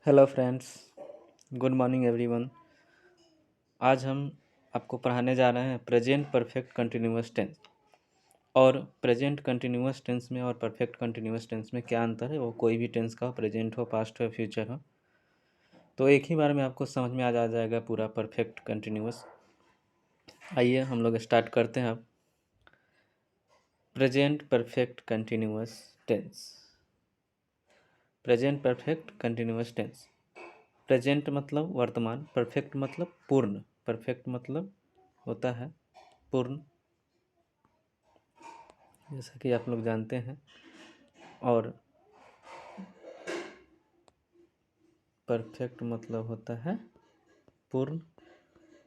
Hello friends, good morning everyone. आज हम आपको पढ़ाने जा रहे हैं प्रेजेंट परफेक्ट कंटिन्यूअस टेंस। और प्रेजेंट कंटिन्यूअस टेंस में और परफेक्ट कंटिन्यूअस टेंस में क्या अंतर है। वो कोई भी टेंस का हो, प्रेजेंट हो, पास्ट हो, फ्यूचर हो, तो एक ही बार में आपको समझ में आ जाएगा पूरा परफेक्ट कंटिन्यूअस। आइए हम लोग स्टार्ट करते हैं अब। Present perfect continuous tense. Present perfect continuous tense. Present मतलब वर्तमान, परफेक्ट मतलब पूर्ण। परफेक्ट मतलब होता है पूर्ण, जैसा कि आप लोग जानते हैं। और परफेक्ट मतलब होता है पूर्ण,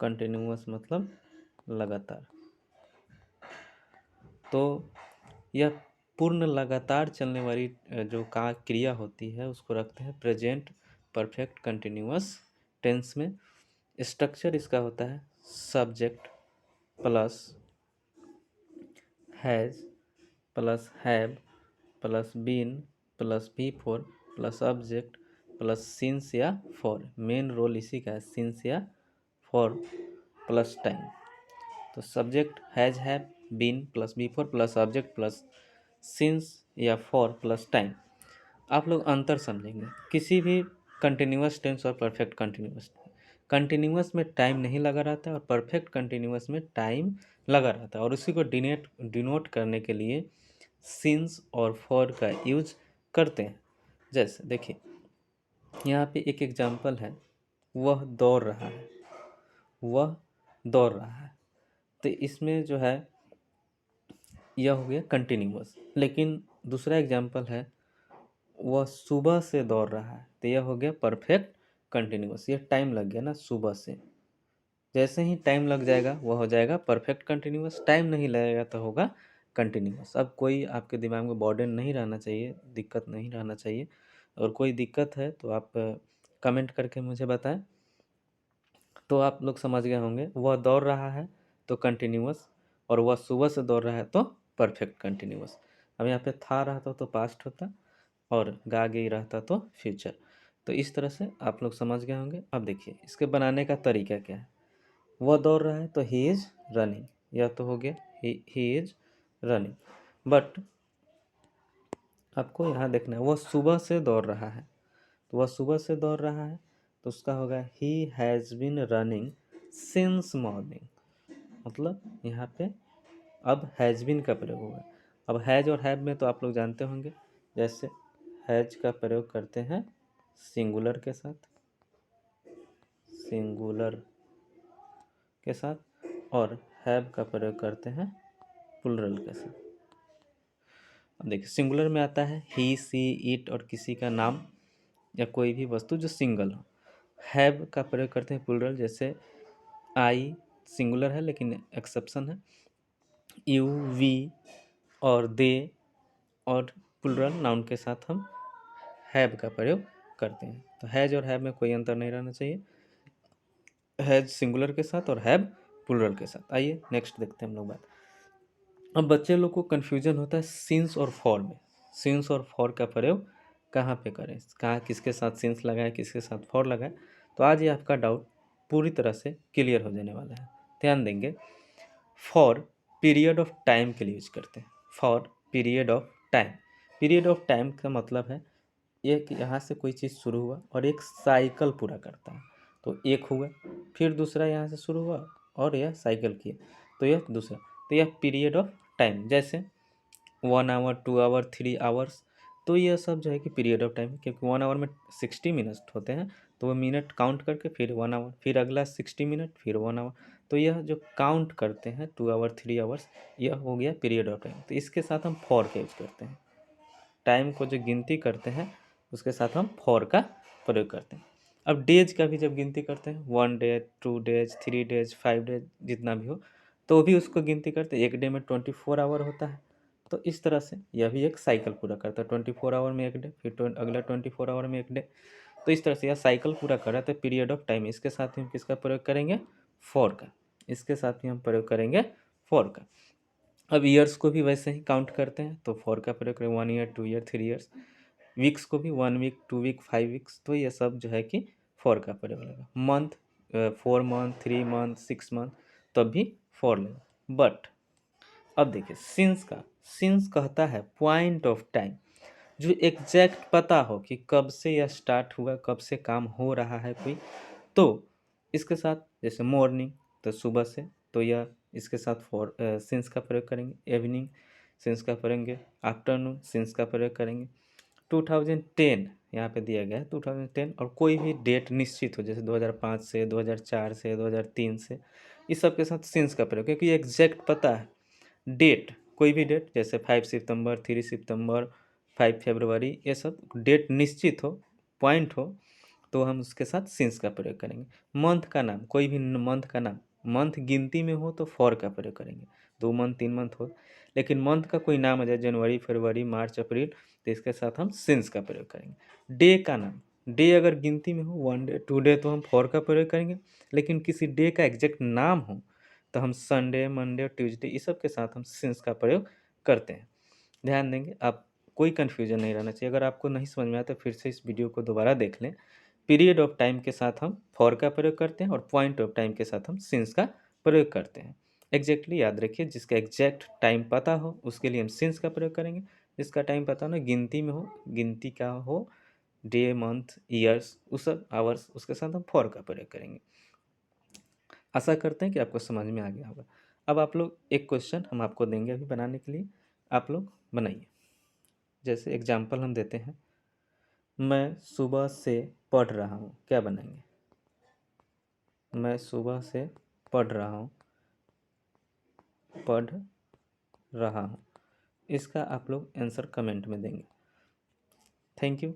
कंटिन्यूअस मतलब लगातार। तो यह पूर्ण लगातार चलने वाली जो का क्रिया होती है उसको रखते हैं प्रेजेंट परफेक्ट कंटिन्यूअस टेंस में। स्ट्रक्चर इसका होता है subject plus has plus have plus been plus V four plus object plus since या फॉर। मेन रोल इसी का है, सिंस या फॉर प्लस टाइम। तो subject has have been plus V four plus object plus since या for plus time. आप लोग अंतर समझेंगे किसी भी कंटिन्यूअस टेंस और परफेक्ट कंटिन्यूअस। कंटिन्यूअस में टाइम नहीं लगा रहता है और परफेक्ट कंटिन्यूअस में टाइम लगा रहता है, और उसी को डिनोट करने के लिए सिंस और फॉर का यूज करते हैं। जैसे देखिए, यहाँ पे एक एग्जाम्पल है, वह दौड़ रहा है। वह दौड़ रहा है, तो इसमें जो है यह हो गया कंटिन्यूअस। लेकिन दूसरा एग्जाम्पल है, वह सुबह से दौड़ रहा है, तो यह हो गया परफेक्ट कंटिन्यूअस। यह टाइम लग गया ना सुबह से, जैसे ही टाइम लग जाएगा वह हो जाएगा परफेक्ट कंटिन्यूअस। टाइम नहीं लगेगा तो होगा कंटिन्यूअस। अब कोई आपके दिमाग में बर्डन नहीं रहना चाहिए, दिक्कत नहीं रहना चाहिए। और कोई दिक्कत है तो आप कमेंट करके मुझे बताएं। तो आप लोग समझ गए होंगे, वह दौड़ रहा है तो कंटिन्यूअस, और वह सुबह से दौड़ रहा है तो परफेक्ट कंटिन्यूअस। अब यहाँ पे था रहता तो पास्ट होता, और गा गई रहता तो फ्यूचर। तो इस तरह से आप लोग समझ गए होंगे। अब देखिए इसके बनाने का तरीका क्या है। वह दौड़ रहा है तो ही इज रनिंग, यह तो हो गया ही इज रनिंग। बट आपको यहाँ देखना है, वह सुबह से दौड़ रहा है, तो वह सुबह से दौड़ रहा है तो उसका होगा ही has been running since morning. मतलब यहाँ पे अब हैज़ बीन का प्रयोग होगा। अब हैज़ और हैव में तो आप लोग जानते होंगे, जैसे हैज़ का प्रयोग करते हैं सिंगुलर के साथ, सिंगुलर के साथ, और हैव का प्रयोग करते हैं प्लुरल के साथ। अब देखिए सिंगुलर में आता है ही, सी, इट और किसी का नाम या कोई भी वस्तु जो सिंगल हो। हैव का प्रयोग करते हैं प्लुरल, जैसे आई सिंगुलर है लेकिन एक्सेप्शन है, यू, वी और दे, और प्लुरल नाउन के साथ हम हैव का प्रयोग करते हैं। तो हैज और हैव में कोई अंतर नहीं रहना चाहिए, हैज सिंगुलर के साथ और हैव प्लुरल के साथ। आइए नेक्स्ट देखते हैं हम लोग बात। अब बच्चे लोग को कन्फ्यूजन होता है सिंस और फॉर में। सिंस और फॉर का प्रयोग कहाँ पे करें, कहाँ किसके साथ सिंस लगाए, किसके साथ फॉर लगाए। तो आज ये आपका डाउट पूरी तरह से क्लियर हो जाने वाला है। ध्यान देंगे, फॉर पीरियड ऑफ टाइम के लिए यूज करते हैं। For period of time, period of time का मतलब है एक यहाँ से कोई चीज़ शुरू हुआ और एक साइकिल पूरा करता है। तो एक हुआ, फिर दूसरा यहाँ से शुरू हुआ और यह साइकिल किया, तो यह दूसरा। तो यह पीरियड ऑफ टाइम, जैसे 1 आवर, 2 आवर, 3 आवर्स। तो यह सब जो है कि पीरियड ऑफ टाइम है, क्योंकि 1 आवर में 60 मिनट होते हैं, तो वो मिनट काउंट करके फिर 1 आवर, फिर अगला 60 मिनट, फिर 1 आवर। तो यह जो काउंट करते हैं 2 आवर, 3 आवर्स, यह हो गया पीरियड ऑफ टाइम। तो इसके साथ हम फॉर का यूज करते हैं। टाइम को जो गिनती करते हैं उसके साथ हम फॉर का प्रयोग करते हैं। अब डेज का भी जब गिनती करते हैं, 1 डे, 2 डेज, 3 डेज, 5 डेज, जितना भी हो, तो भी उसको गिनती करते हैं। एक डे में 24 आवर होता है। तो इस तरह से यह भी एक साइकिल पूरा करता है। 24 आवर में एक डे, फिर अगला 24 आवर में एक डे। तो इस तरह से यह साइकिल पूरा कर रहा था पीरियड ऑफ टाइम। इसके साथ ही हम किसका प्रयोग करेंगे, फॉर का। इसके साथ ही हम प्रयोग करेंगे फॉर का। अब ईयर्स को भी वैसे ही काउंट करते हैं, तो फॉर का प्रयोग करें, 1 ईयर, 2 ईयर, 3 ईयर्स। वीक्स को भी 1 वीक, 2 वीक, 5 वीक्स, तो ये सब जो है कि फॉर का प्रयोग लगेगा। मंथ 4 मंथ, 3 मंथ, 6 मंथ, तब भी फॉर लेगा। बट अब देखिए सिंस कहता है पॉइंट ऑफ टाइम, जो एग्जैक्ट पता हो कि कब से यह स्टार्ट हुआ, कब से काम हो रहा है कोई, तो इसके साथ जैसे मॉर्निंग तो सुबह से, तो यह इसके साथ फॉर सिंस का प्रयोग करेंगे। इवनिंग सिंस का करेंगे। आफ्टरनून सिंस का प्रयोग करेंगे। 2010 यहाँ पे दिया गया है 2010, और कोई भी डेट निश्चित हो जैसे 2005 से, 2004 से, 2003 से, इस सब के साथ सिंस का प्रयोग, क्योंकि एग्जैक्ट पता है डेट, कोई भी डेट जैसे 5 सितंबर, 3 सितंबर, 5 फरवरी, ये सब डेट निश्चित हो, पॉइंट हो, तो हम उसके साथ सिंस का प्रयोग करेंगे। मंथ का नाम, कोई भी मंथ का नाम, मंथ गिनती में हो तो फॉर का प्रयोग करेंगे। 2 मंथ, 3 मंथ हो, लेकिन मंथ का कोई नाम आ जाए जनवरी, फरवरी, मार्च, अप्रैल, तो इसके साथ हम सिंस का प्रयोग करेंगे। डे का नाम, डे अगर गिनती में हो 1 डे, 2 डे, तो हम फॉर का प्रयोग करेंगे। लेकिन किसी डे का एग्जैक्ट नाम हो तो हम संडे, मंडे, ट्यूसडे, इस सब के साथ हम सिंस का प्रयोग करते हैं। ध्यान देंगे, आप कोई कन्फ्यूजन नहीं रहना चाहिए। अगर आपको नहीं समझ में आया तो फिर से इस वीडियो को दोबारा देख लें। पीरियड ऑफ टाइम के साथ हम फॉर का प्रयोग करते हैं और पॉइंट ऑफ टाइम के साथ हम सिंस का प्रयोग करते हैं। एग्जैक्टली याद रखिए, जिसका एग्जैक्ट टाइम पता हो उसके लिए हम सिंस का प्रयोग करेंगे। जिसका टाइम पता हो ना, गिनती में हो, गिनती का हो, डे, मंथ, ईयर्स, उस सब आवर्स, उसके साथ हम फॉर का प्रयोग करेंगे। आशा करते हैं कि आपको समझ में आ गया होगा। अब आप लोग एक क्वेश्चन हम आपको देंगे अभी बनाने के लिए, आप लोग बनाइए। जैसे एग्जाम्पल हम देते हैं, मैं सुबह से पढ़ रहा हूँ, क्या बनाएंगे? मैं सुबह से पढ़ रहा हूँ, पढ़ रहा हूँ, इसका आप लोग आंसर कमेंट में देंगे। Thank you.